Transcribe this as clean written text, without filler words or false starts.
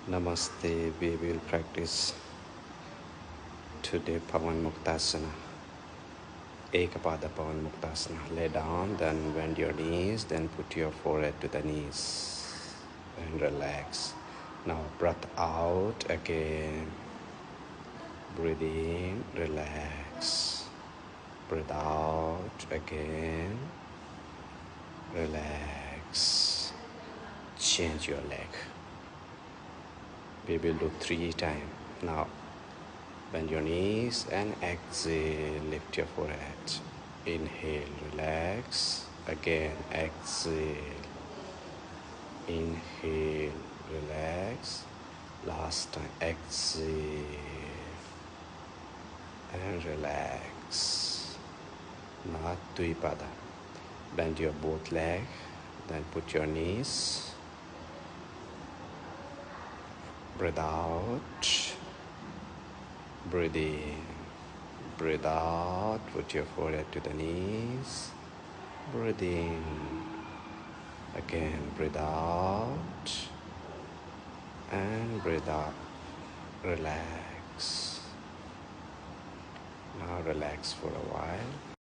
Namaste. We will practice today Pawanmuktasana. Ekapada Pawanmuktasana. Lay down, then bend your knees, then put your forehead to the knees and relax. Now breath out again. Breathe in, relax. Breathe out again. Relax. Change your leg. We will do 3 times. Now, bend your knees and exhale. Lift your forehead. Inhale, relax. Again, exhale. Inhale, relax. Last time, exhale and relax. Now, Dvipada. Bend your both legs. Then put your knees. Breathe out, breathe in, breathe out, put your forehead to the knees, breathe in, again breathe out, and breathe out, relax. Now relax for a while.